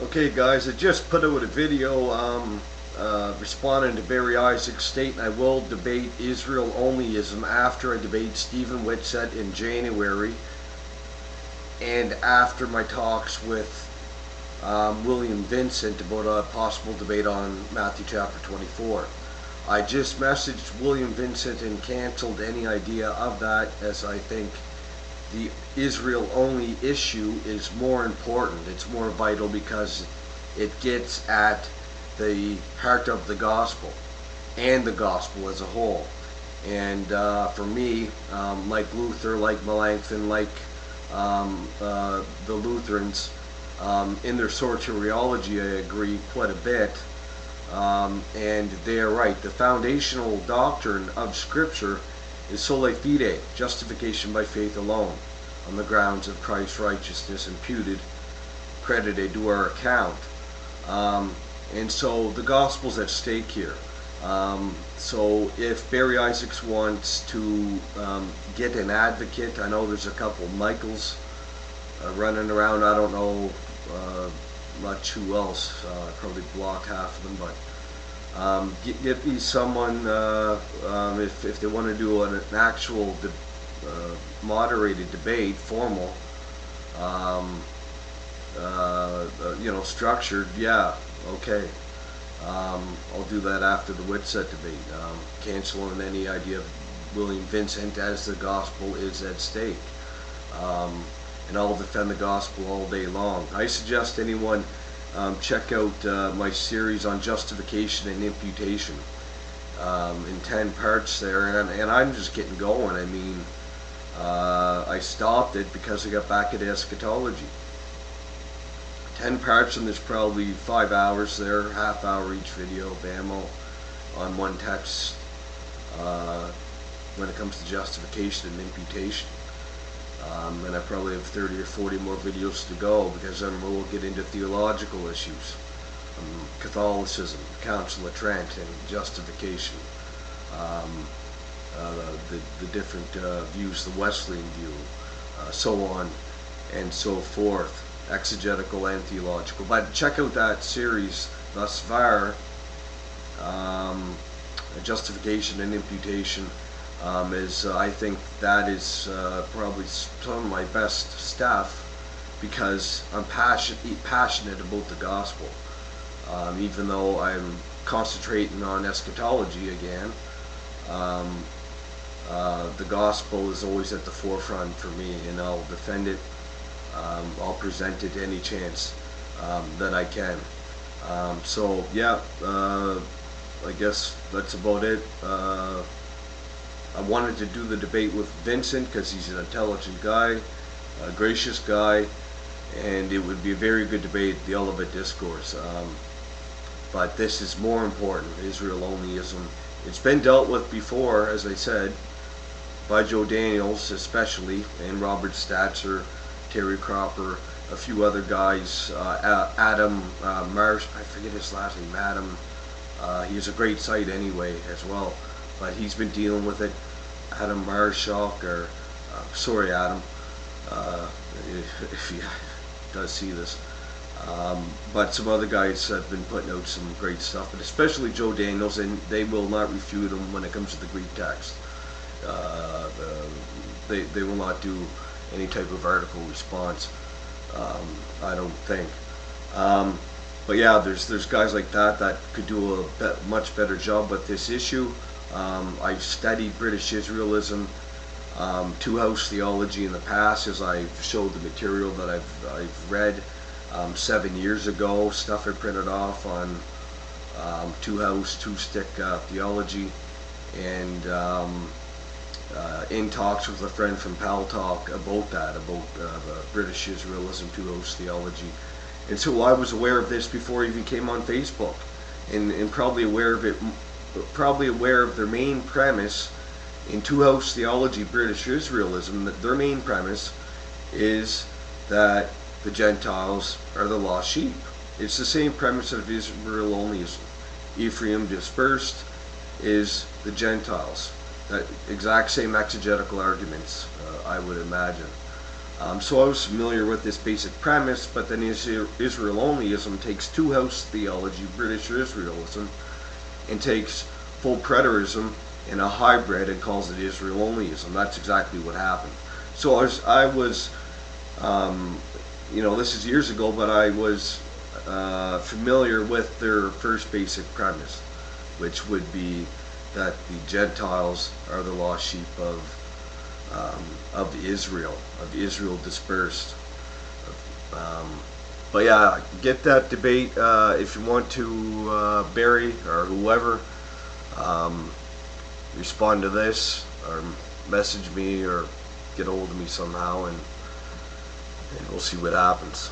Okay guys, I just put out a video responding to Barry Isaac's statement. I will debate Israel onlyism after I debate Stephen Whitsett in January and after my talks with William Vincent about a possible debate on Matthew chapter 24. I just messaged William Vincent and cancelled any idea of that, as I think the Israel only issue is more important. It's more vital because it gets at the heart of the gospel and the gospel as a whole. And for me, like Luther, like Melanchthon, like the Lutherans, in their soteriology I agree quite a bit, and they are right. The foundational doctrine of Scripture is sola fide, justification by faith alone, on the grounds of Christ's righteousness imputed, credited to our account. And so the gospel's at stake here. So if Barry Isaacs wants to get an advocate, I know there's a couple Michaels running around. I don't know much who else. Probably block half of them, but get me someone if they want to do an actual moderated debate, formal, structured. Yeah, okay. I'll do that after the Whitsett debate. Canceling any idea of William Vincent as the gospel is at stake. And I'll defend the gospel all day long. I suggest anyone check out my series on justification and imputation in 10 parts there, and I'm just getting going. I mean, I stopped it because I got back into eschatology. 10 parts, and there's probably 5 hours there, half hour each video, bammo, on one text when it comes to justification and imputation. And I probably have 30 or 40 more videos to go, because then we'll get into theological issues, Catholicism, Council of Trent, and justification, the different views, the Wesleyan view, so on and so forth, exegetical and theological. But check out that series thus far, justification and imputation. I think that is probably some of my best stuff, because I'm passionate about the gospel. Even though I'm concentrating on eschatology again, the gospel is always at the forefront for me, and I'll defend it. I'll present it any chance that I can. So yeah, I guess that's about it. I wanted to do the debate with Vincent because he's an intelligent guy, a gracious guy, and it would be a very good debate, the Olivet Discourse. But this is more important, Israel onlyism. It's been dealt with before, as I said, by Joe Daniels especially, and Robert Statzer, Terry Cropper, a few other guys, Adam Marsh, I forget his last name, Adam, he has a great site anyway as well, but he's been dealing with it. Adam Marshock, or sorry Adam, if he does see this, but some other guys have been putting out some great stuff, but especially Joe Daniels, and they will not refute him when it comes to the Greek text. They will not do any type of article response, I don't think. But yeah, there's guys like that could do a much better job with this issue. I've studied British Israelism, two-house theology in the past, as I've showed the material that I've read 7 years ago, stuff I printed off on two-house, two-stick theology, and in talks with a friend from Pal Talk about that, about British Israelism, two-house theology. And so I was aware of this before I even came on Facebook, and probably aware of it, probably aware of their main premise in two-house theology, British Israelism, that their main premise is that the Gentiles are the lost sheep. It's the same premise of Israel onlyism. Ephraim dispersed is the Gentiles. That exact same exegetical arguments, I would imagine. So I was familiar with this basic premise, but then Israel-onlyism takes two-house theology, British Israelism, and takes full preterism in a hybrid and calls it Israel-onlyism. That's exactly what happened. So I was this is years ago, but I was familiar with their first basic premise, which would be that the Gentiles are the lost sheep of Israel dispersed. But yeah, get that debate if you want to, Barry or whoever. Respond to this or message me or get a hold of me somehow, and we'll see what happens.